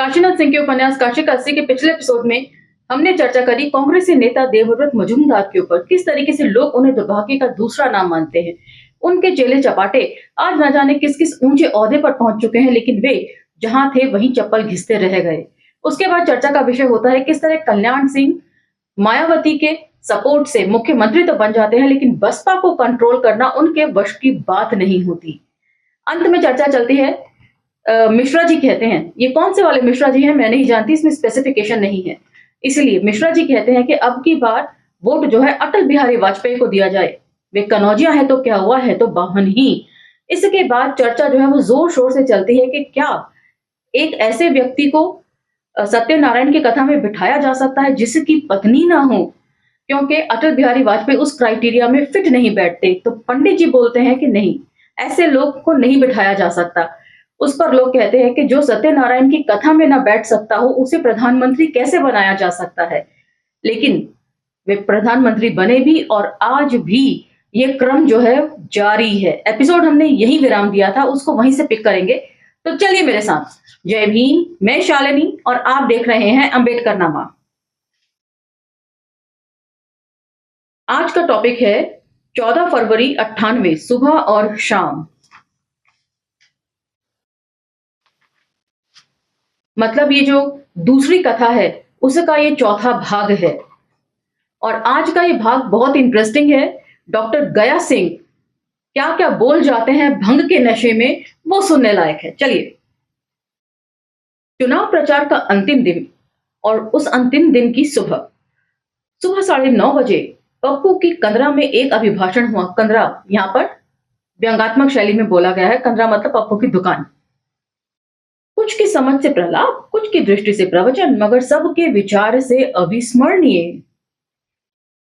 काशीनाथ सिंह के उपन्यास काशी का अस्सी के पिछले एपिसोड में हमने चर्चा करी कांग्रेसी नेता देवव्रत मजूमदार के ऊपर, किस तरीके से लोग उन्हें दुर्भाग्य का दूसरा नाम मानते हैं। उनके चेले चपाटे आज न जाने किस किस ऊंचे ओहदे पर पहुंच चुके हैं, लेकिन वे जहां थे वहीं चप्पल घिसते रह गए। उसके बाद चर्चा का विषय होता है किस तरह कल्याण सिंह मायावती के सपोर्ट से मुख्यमंत्री तो बन जाते हैं, लेकिन बसपा को कंट्रोल करना उनके वश की बात नहीं होती। अंत में चर्चा चलती है मिश्रा जी कहते हैं, ये कौन से वाले मिश्रा जी हैं मैं नहीं जानती, इसमें स्पेसिफिकेशन नहीं है, इसलिए मिश्रा जी कहते हैं कि अब की बार वोट जो है अटल बिहारी वाजपेयी को दिया जाए। वे कनौजिया है तो क्या हुआ, है तो वाहन ही। इसके बाद चर्चा जो है वो जोर शोर से चलती है कि क्या एक ऐसे व्यक्ति को सत्यनारायण की कथा में बिठाया जा सकता है जिसकी पत्नी ना हो, क्योंकि अटल बिहारी वाजपेयी उस क्राइटेरिया में फिट नहीं बैठते। तो पंडित जी बोलते हैं कि नहीं, ऐसे लोग को नहीं बिठाया जा सकता। उस पर लोग कहते हैं कि जो सत्यनारायण की कथा में ना बैठ सकता हो उसे प्रधानमंत्री कैसे बनाया जा सकता है। लेकिन वे प्रधानमंत्री बने भी और आज भी ये क्रम जो है जारी है। एपिसोड हमने यही विराम दिया था, उसको वहीं से पिक करेंगे। तो चलिए मेरे साथ। जय भीम, मैं शालिनी और आप देख रहे हैं अंबेडकर नामा। आज का टॉपिक है 14 फरवरी 98 सुबह और शाम। मतलब ये जो दूसरी कथा है उसका ये चौथा भाग है और आज का ये भाग बहुत इंटरेस्टिंग है। डॉक्टर गया सिंह क्या क्या बोल जाते हैं भंग के नशे में, वो सुनने लायक है। चलिए। चुनाव प्रचार का अंतिम दिन और उस अंतिम दिन की सुबह 9:30 बजे पप्पू की कंदरा में एक अभिभाषण हुआ। कंदरा यहाँ पर व्यंगात्मक शैली में बोला गया है। कंदरा मतलब पप्पू की दुकान। कुछ की समझ से प्रलाप, कुछ की दृष्टि से प्रवचन, मगर सबके विचार से अविस्मरणीय।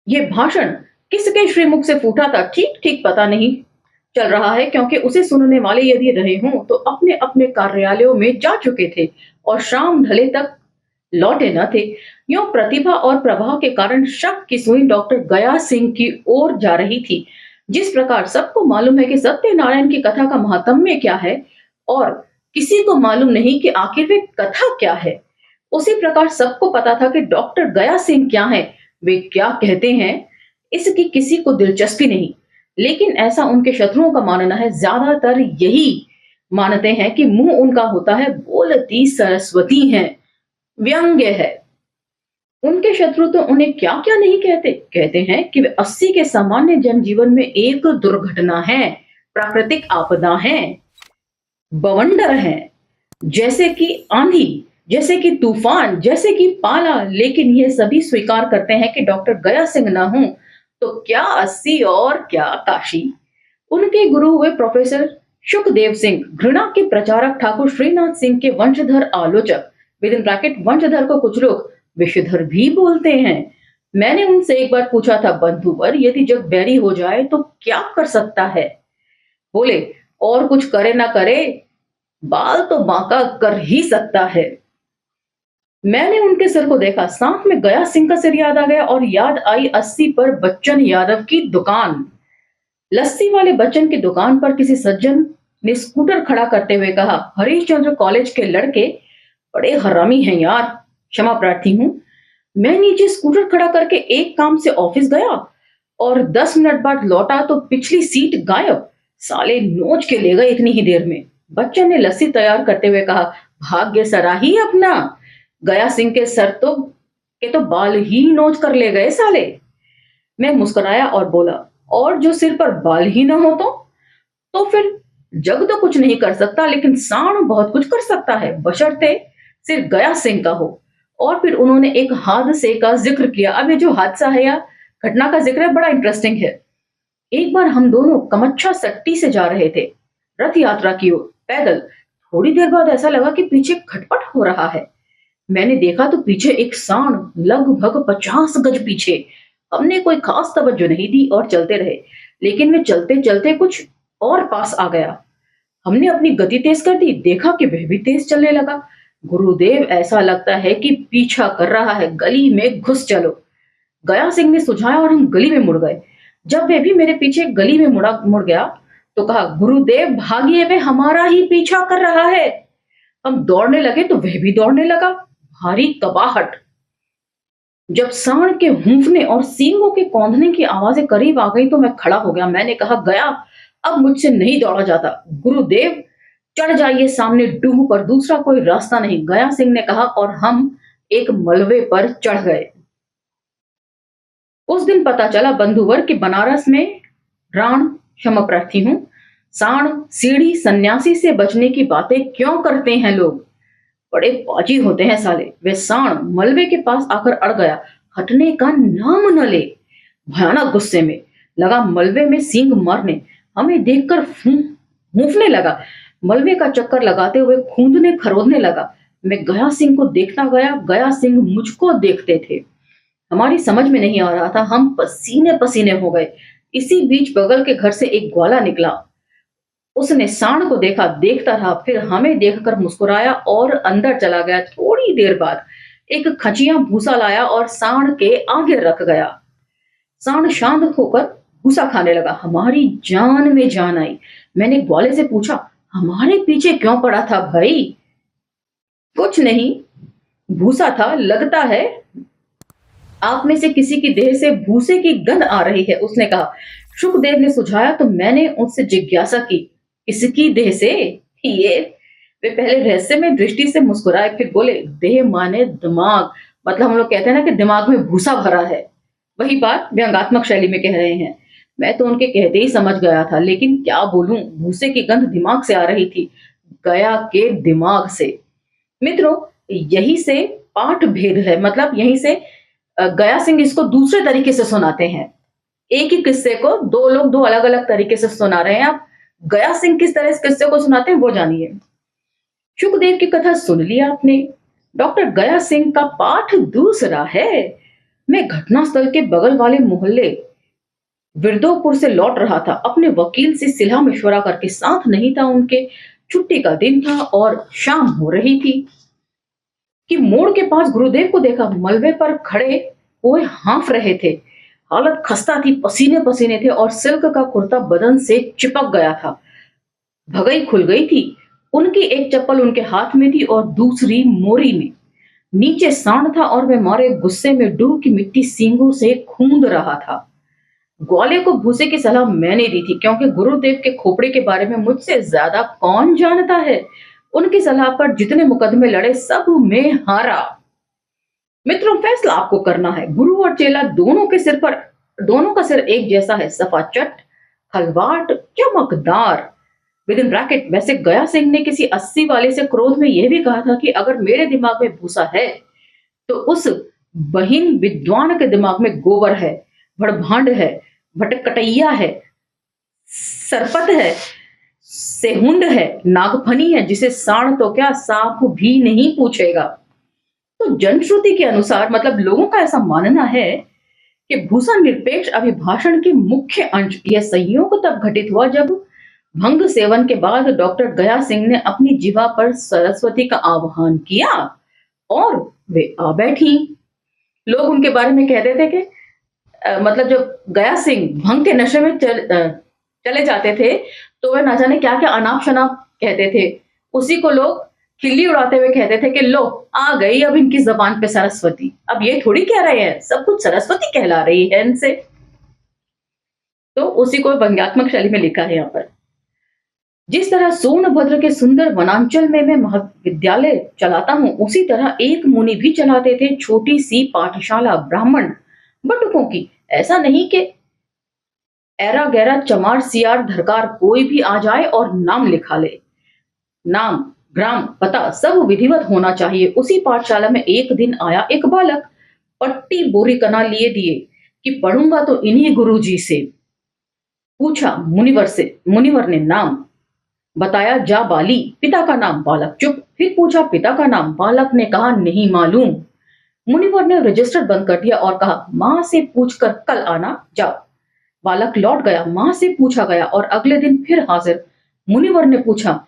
ये भाषण किसके श्रीमुख से फूटा था ठीक ठीक पता नहीं चल रहा है, क्योंकि उसे सुनने वाले यदि रहे हों तो अपने अपने कार्यालयों में जा चुके थे और शाम ढले तक लौटे न थे। यूं प्रतिभा और प्रभाव के कारण शक की सुई डॉक्टर गया सिंह की ओर जा रही थी। जिस प्रकार सबको मालूम है कि सत्यनारायण की कथा का महात्म्य क्या है और किसी को मालूम नहीं कि आखिर वे कथा क्या है, उसी प्रकार सबको पता था कि डॉक्टर गया सिंह क्या है, वे क्या कहते हैं, इसकी किसी को दिलचस्पी नहीं। लेकिन ऐसा उनके शत्रुओं का मानना है, ज्यादातर यही मानते हैं कि मुंह उनका होता है बोलती सरस्वती है, व्यंग्य है। उनके शत्रु तो उन्हें क्या क्या नहीं कहते, कहते हैं कि वे 80 के सामान्य जनजीवन में एक दुर्घटना है, प्राकृतिक आपदा है, बवंडर है, जैसे कि आंधी, जैसे कि तूफान, जैसे कि पाला। लेकिन ये सभी स्वीकार करते हैं कि डॉक्टर गया सिंह ना हो तो क्या 80 और क्या काशी। उनके गुरु हुए प्रोफेसर सुखदेव सिंह, घृणा के प्रचारक ठाकुर श्रीनाथ सिंह के वंशधर आलोचक, विद इन ब्रैकेट वंशधर को कुछ लोग विषधर भी बोलते हैं। मैंने उनसे एक बार पूछा था, बंधुवर यदि जग बैरी हो जाए तो क्या कर सकता है? बोले, और कुछ करे ना करे, बाल तो बांका कर ही सकता है। मैंने उनके सिर को देखा, साथ में गया सिंह का सिर याद आ गया और याद आई 80 पर बच्चन यादव की दुकान। लस्सी वाले बच्चन की दुकान पर किसी सज्जन ने स्कूटर खड़ा करते हुए कहा, हरिश्चंद्र कॉलेज के लड़के बड़े हरामी हैं यार, क्षमा प्रार्थी हूं। मैं नीचे स्कूटर खड़ा करके एक काम से ऑफिस गया और 10 मिनट बाद लौटा तो पिछली सीट गायब, साले नोच के ले गए इतनी ही देर में। बच्चन ने लस्सी तैयार करते हुए कहा, भाग्य सराही अपना, गया सिंह के सर तो बाल ही नोच कर ले गए साले। मैं मुस्कुराया और बोला, और जो सिर पर बाल ही ना हो तो फिर जग तो कुछ नहीं कर सकता, लेकिन सांड बहुत कुछ कर सकता है, बशर्ते सिर गया सिंह का हो। और फिर उन्होंने एक हादसे का जिक्र किया। अब ये जो हादसा है या घटना का जिक्र है बड़ा इंटरेस्टिंग है। एक बार हम दोनों कमच्छा सट्टी से जा रहे थे रथ यात्रा की ओर पैदल। थोड़ी देर बाद ऐसा लगा कि पीछे खटपट हो रहा है। मैंने देखा तो पीछे एक सांड लगभग 50 गज पीछे। हमने कोई खास तवज्जो नहीं दी और चलते रहे, लेकिन वे चलते चलते कुछ और पास आ गया। हमने अपनी गति तेज कर दी, देखा कि वह भी तेज चलने लगा। गुरुदेव, ऐसा लगता है कि पीछा कर रहा है, गली में घुस चलो, गया सिंह ने सुझाया और हम गली में मुड़ गए। जब वे भी मेरे पीछे गली में मुड़ गया तो कहा, गुरुदेव भागिए, वे हमारा ही पीछा कर रहा है। हम दौड़ने लगे तो वह भी दौड़ने लगा। भारी कबाहट। जब सांड के हूंफने और सींगों के कौंधने की आवाजें करीब आ गई तो मैं खड़ा हो गया। मैंने कहा, गया, अब मुझसे नहीं दौड़ा जाता। गुरुदेव, चढ़ जाइए सामने डूह पर, दूसरा कोई रास्ता नहीं, गया सिंह ने कहा, और हम एक मलबे पर चढ़ गए। उस दिन पता चला बंधुवर कि बनारस में राण, क्षमा प्रार्थी हूं, सांड, सीढ़ी, सन्यासी से बचने की बातें क्यों करते हैं लोग। बड़े पाजी होते हैं साले। वे सांड मलबे के पास आकर अड़ गया, हटने का नाम न ले। भयानक गुस्से में लगा मलबे में सींग मारने। हमें देखकर फूंफने लगा। मलबे का चक्कर लगाते हुए खूंदने खरोदने लगा। मैं गया सिंह को देखता गया, गया सिंह मुझको देखते थे। हमारी समझ में नहीं आ रहा था, हम पसीने पसीने हो गए। इसी बीच बगल के घर से एक ग्वाला निकला। उसने सांड को देखा, देखता रहा, फिर हमें देखकर मुस्कुराया और अंदर चला गया। थोड़ी देर बाद एक खचिया भूसा लाया और सांड के आगे रख गया। सांड शांत होकर भूसा खाने लगा। हमारी जान में जान आई। मैंने ग्वाले से पूछा, हमारे पीछे क्यों पड़ा था भाई? कुछ नहीं, भूसा था। लगता है आप में से किसी की देह से भूसे की गंध आ रही है, उसने कहा। शुकदेव ने सुझाया तो मैंने उससे जिज्ञासा की, किसकी देह से? ये वे पहले रहस्यमय दृष्टि से मुस्कुराए, फिर बोले, देह माने दिमाग। मतलब हम लोग कहते हैं ना कि दिमाग में भूसा भरा है, वही बात व्यंगात्मक शैली में कह रहे हैं। मैं तो उनके कहते ही समझ गया था, लेकिन क्या बोलूं, भूसे की गंध दिमाग से आ रही थी, गया के दिमाग से। मित्रों, यही से पाठ भेद है। मतलब यहीं से गया सिंह इसको दूसरे तरीके से सुनाते हैं। एक ही किस्से को दो लोग दो अलग अलग तरीके से सुना रहे हैं। आप गया सिंह किस तरह इस किस्से को सुनाते हैं वो जानिए। शुकदेव की कथा सुन लिया आपने। डॉक्टर गया सिंह का पाठ दूसरा है। मैं घटनास्थल के बगल वाले मोहल्ले विरदोपुर से लौट रहा था। अपने वकील से सलाह मशवरा करके, साथ नहीं था उनके, छुट्टी का दिन था और शाम हो रही थी कि मोड़ के पास गुरुदेव को देखा। मलबे पर खड़े हुए हाँफ रहे थे। हालत खस्ता थी, पसीने पसीने थे और सिल्क का कुर्ता बदन से चिपक गया था। भगई खुल गई थी। उनकी एक चप्पल उनके हाथ में थी और दूसरी मोरी में। नीचे सांड था और वह मारे गुस्से में डूह की मिट्टी सींगों से खूंद रहा था। ग्वाले को भूसे की सलाह मैंने दी थी, क्योंकि गुरुदेव के खोपड़े के बारे में मुझसे ज्यादा कौन जानता है। उनकी सलाह पर जितने मुकदमे लड़े सब में हारा। मित्रों, फैसला आपको करना है। गुरु और चेला दोनों का सिर एक जैसा है, सफाचट, खलवाट, चमकदार। विद इन ब्रैकेट, वैसे गया सिंह ने किसी 80 वाले से क्रोध में यह भी कहा था कि अगर मेरे दिमाग में भूसा है तो उस बहिन विद्वान के दिमाग में गोबर है, भड़भांड है, भटकटैया है, सरपत है, सेहुंड है, नागफनी है, जिसे सांड तो क्या सांप भी नहीं पूछेगा। तो जनश्रुति के अनुसार, मतलब लोगों का ऐसा मानना है कि भूसा निरपेक्ष अभिभाषण के मुख्य अंश। यह संयोग तब घटित हुआ जब भंग सेवन के बाद डॉक्टर गया सिंह ने अपनी जीवा पर सरस्वती का आह्वान किया और वे आ बैठी। लोग उनके बारे में कहते थे कि मतलब जब गया सिंह भंग के नशे में चले जाते थे तो वह ना जाने क्या क्या अनाप शनाप कहते थे। उसी को लोग खिल्ली उड़ाते हुए कहते थे कि लो आ गई अब इनकी जबान पे सरस्वती। अब ये थोड़ी कह रहे हैं सब कुछ सरस्वती कहला रही है इनसे। तो उसी को व्यंग्यात्मक शैली में लिखा है यहाँ पर। जिस तरह सोनभद्र के सुंदर वनांचल में मैं महाविद्यालय चलाता हूं, उसी तरह एक मुनि भी चलाते थे छोटी सी पाठशाला ब्राह्मण बटुकों की। ऐसा नहीं कि ऐरा गैरा चमार सियार धरकार कोई भी आ जाए और नाम लिखा ले। नाम, ग्राम, पता सब विधिवत होना चाहिए। उसी पाठशाला में एक दिन आया एक बालक, पट्टी बोरी कना लिए दिए कि पढ़ूंगा तो इन्हीं गुरुजी से। पूछा मुनिवर ने नाम बताया, जा बाली। पिता का नाम? बालक चुप। फिर पूछा पिता का नाम? बालक ने कहा नहीं मालूम। मुनिवर ने रजिस्टर बंद कर दिया और कहा मां से पूछकर कल आना, जाओ। बालक लौट गया, मां से पूछा गया और अगले दिन फिर हाजिर। मुनिवर ने पूछा,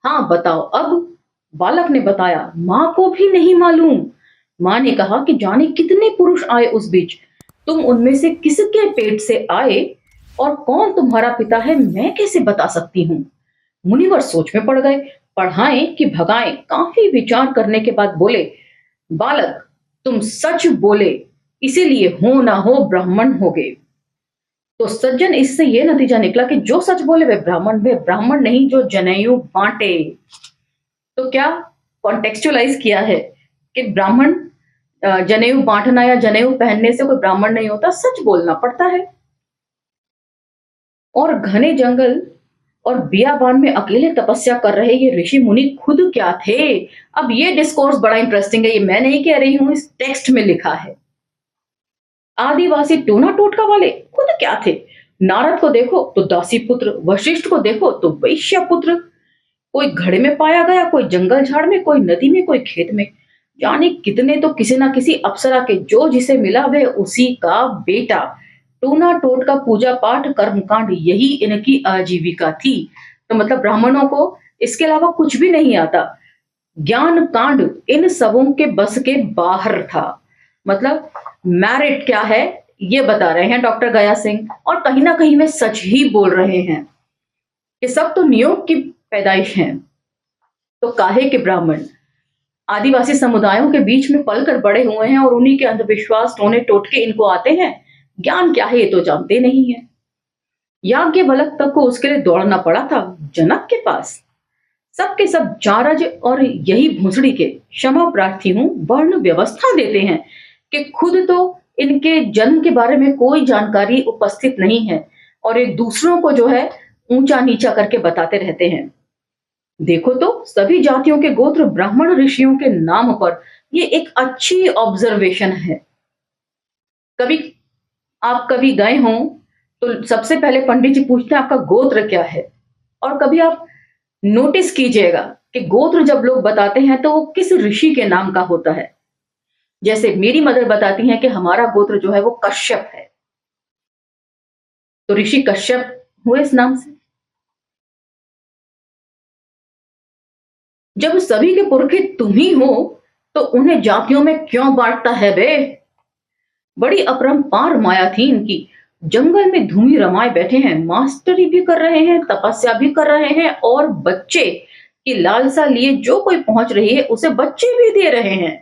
हाँ बताओ अब। बालक ने बताया, मां को भी नहीं मालूम। मां ने कहा कि जाने कितने पुरुष आए उस बीच, तुम उनमें से किसके पेट से आए और कौन तुम्हारा पिता है मैं कैसे बता सकती हूँ। मुनिवर सोच में पड़ गए। पढ़ाएं कि भगाएं। काफी विचार करने के बाद बोले, बालक तुम सच बोले, इसीलिए हो ना हो ब्राह्मण हो गए। तो सज्जन, इससे ये नतीजा निकला कि जो सच बोले वे ब्राह्मण नहीं जो जनेऊ बांटे। तो क्या कॉन्टेक्चुअलाइज किया है कि ब्राह्मण जनेऊ बांटना या जनेऊ पहनने से कोई ब्राह्मण नहीं होता, सच बोलना पड़ता है। और घने जंगल और बियाबान में अकेले तपस्या कर रहे ये ऋषि मुनि खुद क्या थे? अब ये डिस्कोर्स बड़ा इंटरेस्टिंग है, ये मैं नहीं कह रही हूं, इस टेक्स्ट में लिखा है। आदिवासी टोना टोटका वाले खुद क्या थे? नारद को देखो तो दासी पुत्र, वशिष्ठ को देखो तो वैश्य पुत्र। कोई घड़े में पाया गया, कोई जंगल झाड़ में, कोई नदी में, कोई खेत में। जाने कितने तो किसी ना किसी अप्सरा के जो जिसे मिला वह उसी का बेटा। टोना टोटका, पूजा पाठ, कर्मकांड, यही इनकी आजीविका थी। तो मतलब ब्राह्मणों को इसके अलावा कुछ भी नहीं आता। ज्ञान कांड इन सबों के बस के बाहर था। मतलब मैरिट क्या है ये बता रहे हैं डॉक्टर गया सिंह, और कहीं ना कहीं वे सच ही बोल रहे हैं कि सब तो नियोग की पैदाइश हैं। तो काहे के ब्राह्मण आदिवासी समुदायों के बीच में पलकर बड़े हुए हैं और उन्हीं के अंधविश्वास टोने टोटके इनको आते हैं। ज्ञान क्या है ये तो जानते नहीं है। याज्ञवल्क्य तक को उसके लिए दौड़ना पड़ा था जनक के पास। सबके सब जारज और यही भूसड़ी के क्षमा प्रार्थी हूं वर्ण व्यवस्था देते हैं कि खुद तो इनके जन्म के बारे में कोई जानकारी उपस्थित नहीं है और ये दूसरों को जो है ऊंचा नीचा करके बताते रहते हैं। देखो तो सभी जातियों के गोत्र ब्राह्मण ऋषियों के नाम पर, ये एक अच्छी ऑब्जर्वेशन है। कभी आप कभी गए हों तो सबसे पहले पंडित जी पूछते हैं आपका गोत्र क्या है, और कभी आप नोटिस कीजिएगा कि गोत्र जब लोग बताते हैं तो वो किस ऋषि के नाम का होता है। जैसे मेरी मदर बताती हैं कि हमारा गोत्र जो है वो कश्यप है, तो ऋषि कश्यप हुए इस नाम से। जब सभी के पुरखे तुम ही हो तो उन्हें जातियों में क्यों बांटता है बे? बड़ी अपरंपार माया थी इनकी। जंगल में धूमी रमाए बैठे हैं, मास्टरी भी कर रहे हैं, तपस्या भी कर रहे हैं, और बच्चे की लालसा लिए जो कोई पहुंच रही है उसे बच्चे भी दे रहे हैं।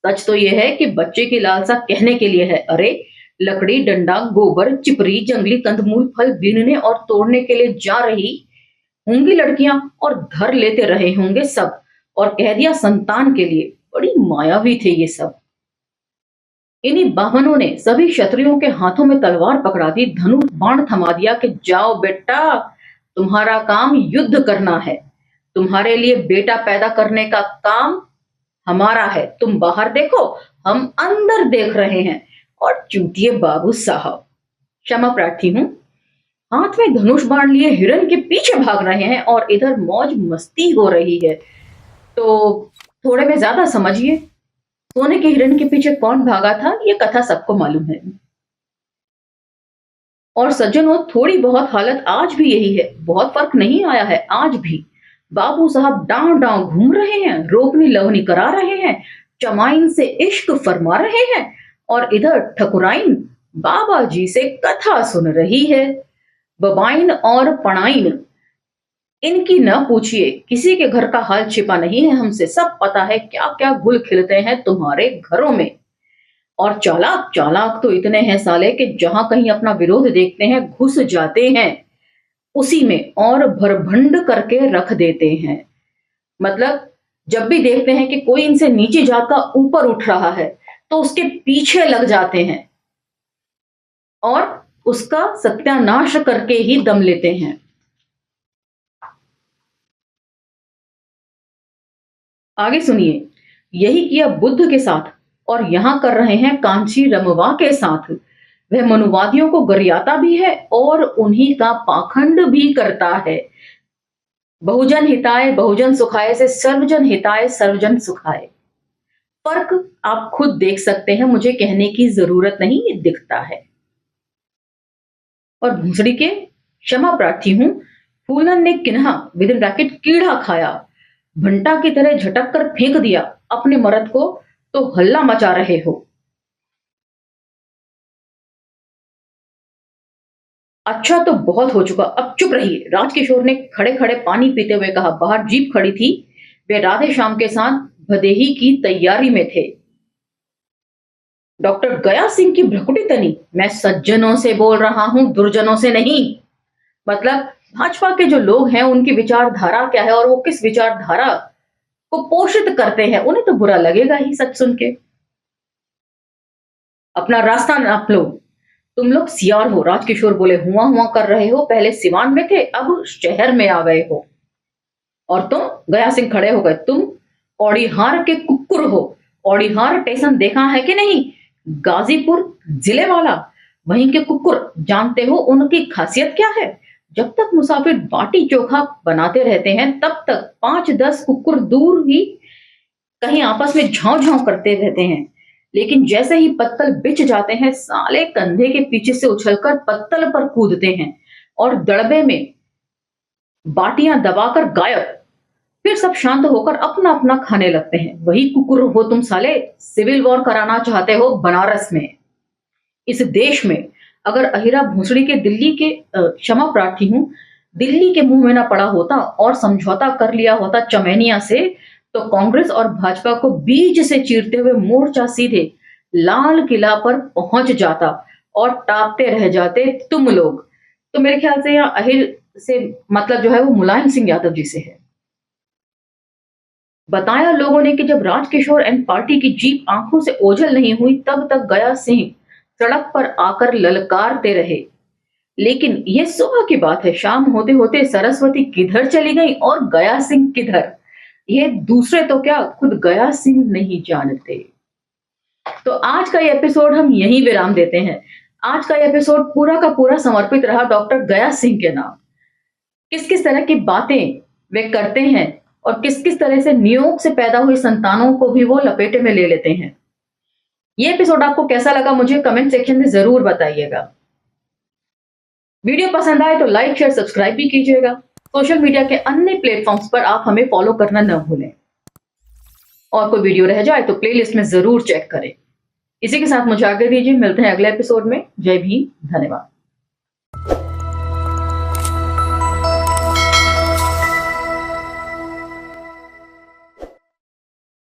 सच तो यह है कि बच्चे की लालसा कहने के लिए है। अरे लकड़ी, डंडा, गोबर, चिपरी, जंगली कंदमूल, फल बीनने और तोड़ने के लिए जा रही होंगी लड़कियां, और धर लेते रहे होंगे सब, और कह दिया संतान के लिए। बड़ी मायावी थे ये सब। इन्हीं बामनों ने सभी क्षत्रियों के हाथों में तलवार पकड़ा दी, धनुष बाण थमा दिया कि जाओ बेटा, तुम्हारा काम युद्ध करना है, तुम्हारे लिए बेटा पैदा करने का काम हमारा है। तुम बाहर देखो, हम अंदर देख रहे हैं। और चूतिए बाबू साहब, क्षमा प्रार्थी हूं, हाथ में धनुष बाण लिए हिरण के पीछे भाग रहे हैं और इधर मौज मस्ती हो रही है। तो थोड़े में ज्यादा समझिए, सोने के हिरण के पीछे कौन भागा था ये कथा सबको मालूम है। और सज्जनों, थोड़ी बहुत हालत आज भी यही है, बहुत फर्क नहीं आया है। आज भी बाबू साहब डांव डांव घूम रहे हैं, रोकनी लवनी करा रहे हैं, चमाइन से इश्क फरमा रहे हैं, और इधर ठकुराइन बाबा जी से कथा सुन रही है। बबाइन और पणाइन इनकी न पूछिए, किसी के घर का हाल छिपा नहीं है हमसे, सब पता है क्या क्या गुल खिलते हैं तुम्हारे घरों में। और चालाक चालाक तो इतने हैं साले कि जहां कहीं अपना विरोध देखते हैं घुस जाते हैं उसी में और भरभंड करके रख देते हैं। मतलब जब भी देखते हैं कि कोई इनसे नीची जात का ऊपर उठ रहा है तो उसके पीछे लग जाते हैं और उसका सत्यानाश करके ही दम लेते हैं। आगे सुनिए, यही किया बुद्ध के साथ और यहां कर रहे हैं कांची रमवा के साथ। वह मनुवादियों को गरियाता भी है और उन्हीं का पाखंड भी करता है। बहुजन हिताय बहुजन सुखाय से सर्वजन हिताय सर्वजन सुखाय। फर्क आप खुद देख सकते हैं, मुझे कहने की जरूरत नहीं, ये दिखता है। और भूसड़ी के क्षमा प्रार्थी हूं, फूलन ने किन्हा विद इन ब्रैकेट कीड़ा खाया, भंटा की तरह झटक कर फेंक दिया अपने मर्द को, तो हल्ला मचा रहे हो। अच्छा तो बहुत हो चुका, अब चुप रहिए, राजकिशोर ने खड़े खड़े पानी पीते हुए कहा। बाहर जीप खड़ी थी, वे राधे श्याम के साथ भदेही की तैयारी में थे। डॉक्टर गया सिंह की भ्रुकुटी तनी। मैं सज्जनों से बोल रहा हूं, दुर्जनों से नहीं। मतलब भाजपा के जो लोग हैं उनकी विचारधारा क्या है और वो किस विचारधारा को पोषित करते हैं, उन्हें तो बुरा लगेगा ही सच सुन के। अपना रास्ता नाप लो, तुम लोग सियार हो, राजकिशोर बोले। हुआ हुआ कर रहे हो, पहले सिवान में थे, अब शहर में आ गए हो। और तुम, गया सिंह खड़े हो गए, तुम औड़ीहार के कुकुर हो। औड़ीहार स्टेशन देखा है कि नहीं? गाजीपुर जिले वाला, वहीं के कुकुर। जानते हो उनकी खासियत क्या है? जब तक मुसाफिर बाटी चोखा बनाते रहते हैं तब तक 5-10 कुकुर दूर ही कहीं आपस में झांव झांव करते रहते हैं। लेकिन जैसे ही पत्तल बिछ जाते हैं, साले कंधे के पीछे से उछलकर पत्तल पर कूदते हैं और दड़बे में बाटियां दबाकर गायब। फिर सब शांत होकर अपना अपना खाने लगते हैं। वही कुकुर हो तुम साले, सिविल वॉर कराना चाहते हो बनारस में, इस देश में। अगर अहिरा भोसड़ी के दिल्ली के क्षमा प्रार्थी हूं, दिल्ली के मुंह में ना पड़ा होता और समझौता कर लिया होता चमैनिया से, तो कांग्रेस और भाजपा को बीच से चीरते हुए मोर्चा सीधे लाल किला पर पहुंच जाता और टापते रह जाते तुम लोग। तो मेरे ख्याल से यहाँ अहिर से मतलब जो है वो मुलायम सिंह यादव जी से है। बताया लोगों ने कि जब राजकिशोर एंड पार्टी की जीप आंखों से ओझल नहीं हुई तब तक गया सिंह सड़क पर आकर ललकारते रहे। लेकिन ये सुबह की बात है, शाम होते होते सरस्वती किधर चली गई और गया सिंह किधर, ये दूसरे तो क्या खुद गया सिंह नहीं जानते। तो आज का ये एपिसोड हम यहीं विराम देते हैं। आज का ये एपिसोड पूरा का पूरा समर्पित रहा डॉक्टर गया सिंह के नाम। किस किस तरह की बातें वे करते हैं और किस किस तरह से नियोग से पैदा हुई संतानों को भी वो लपेटे में ले लेते हैं। ये एपिसोड आपको कैसा लगा मुझे कमेंट सेक्शन में जरूर बताइएगा। वीडियो पसंद आए तो लाइक शेयर सब्सक्राइब भी कीजिएगा। सोशल मीडिया के अन्य प्लेटफॉर्म्स पर आप हमें फॉलो करना न भूलें। और कोई वीडियो रह जाए तो प्लेलिस्ट में जरूर चेक करें। इसी के साथ मुझे आगे दीजिए, मिलते हैं अगले एपिसोड में। जय भीम, धन्यवाद।